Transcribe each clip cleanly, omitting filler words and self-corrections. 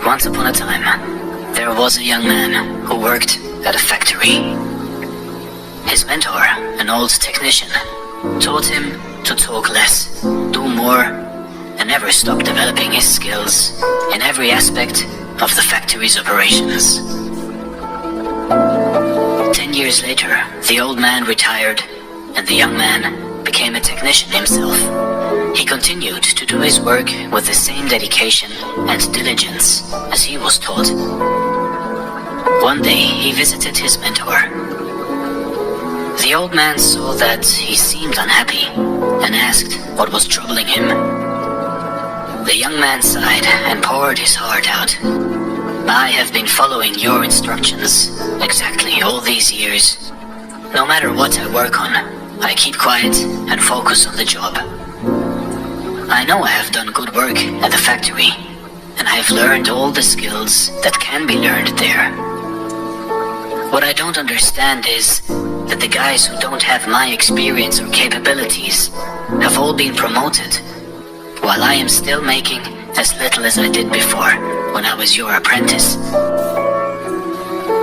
Once upon a time, there was a young man who worked at a factory. His mentor, an old technician, taught him to talk less, do more, and never stop developing his skills in every aspect of the factory's operations. 10 years later, the old man retired, and the young man became a technician himself. He continued to do his work with the same dedication and diligence as he was taught. One day, he visited his mentor. The old man saw that he seemed unhappy and asked what was troubling him. The young man sighed and poured his heart out. I have been following your instructions exactly all these years. No matter what I work on, I keep quiet and focus on the job. I know I have done good work at the factory, and I have learned all the skills that can be learned there. What I don't understand is that the guys who don't have my experience or capabilities have all been promoted, while I am still making as little as I did before when I was your apprentice.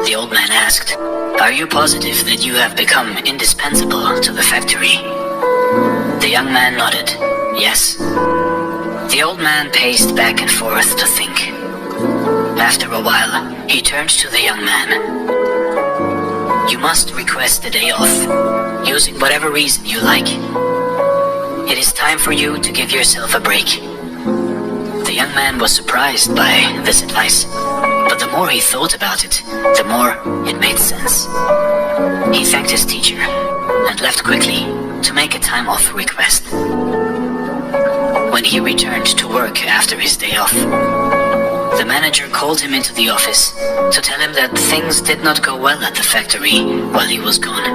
The old man asked, "Are you positive that you have become indispensable to the factory?" The young man nodded, "Yes." The old man paced back and forth to think. After a while, he turned to the young man. "You must request a day off, using whatever reason you like. It is time for you to give yourself a break." The young man was surprised by this advice, but the more he thought about it, the more it made sense. He thanked his teacher and left quickly to make a time off request. When he returned to work after his day off, the manager called him into the office to tell him that things did not go well at the factory while he was gone.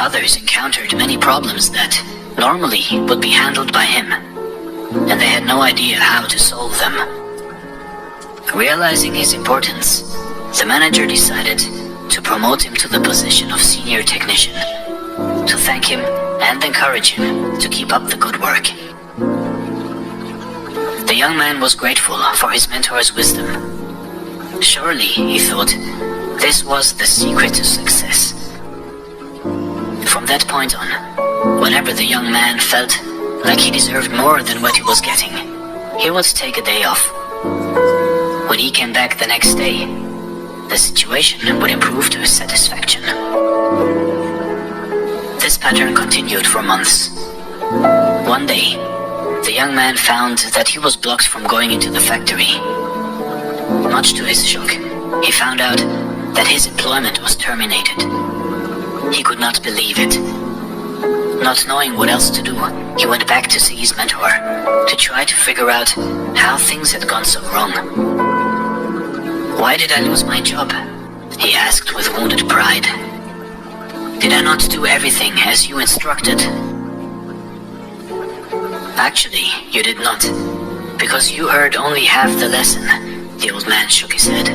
Others encountered many problems that normally would be handled by him, and they had no idea how to solve them. Realizing his importance, the manager decided to promote him to the position of senior technician, to thank him and encourage him to keep up the good work. The young man was grateful for his mentor's wisdom. Surely, he thought, this was the secret to success. From that point on, whenever the young man felt like he deserved more than what he was getting, he would take a day off. When he came back the next day, the situation would improve to his satisfaction. This pattern continued for months. One day, the young man found that he was blocked from going into the factory. Much to his shock, he found out that his employment was terminated. He could not believe it. Not knowing what else to do, he went back to see his mentor to try to figure out how things had gone so wrong. "Why did I lose my job?" he asked with wounded pride. "Did I not do everything as you instructed?" "Actually, you did not, because you heard only half the lesson," the old man shook his head.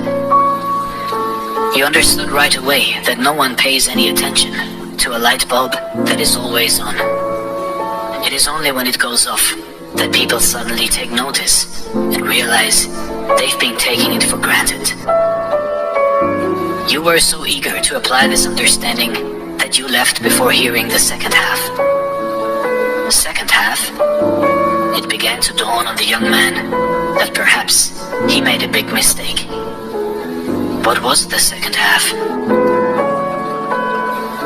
"You understood right away that no one pays any attention to a light bulb that is always on. It is only when it goes off that people suddenly take notice and realize they've been taking it for granted. You were so eager to apply this understanding that you left before hearing the second half." The second half? It began to dawn on the young man that perhaps he made a big mistake. What was the second half?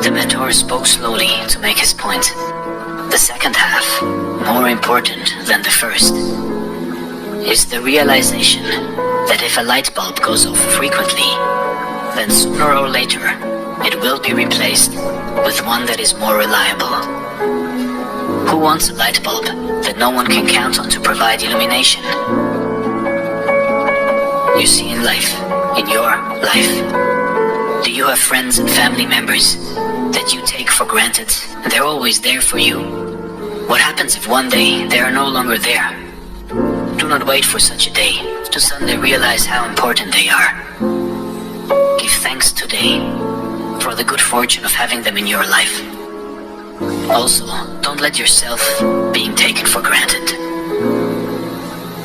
The mentor spoke slowly to make his point. The second half, more important than the first, is the realization that if a light bulb goes off frequently, then sooner or later it will be replaced with one that is more reliable. Who wants a light bulb that no one can count on to provide illumination? You see, in life, in your life, do you have friends and family members that you take for granted and they're always there for you? What happens if one day they are no longer there? Do not wait for such a day to suddenly realize how important they are. Give thanks today for the good fortune of having them in your life. Also, don't let yourself being taken for granted.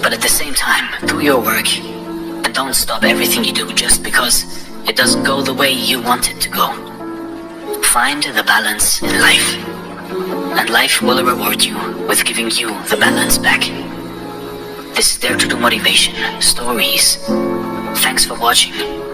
But But at the same time, do your work and don't stop everything you do just because it doesn't go the way you want it to go. Find the balance in life, and life will reward you with giving you the balance back. This is Dare to Do Motivation Stories. Thanks for watching.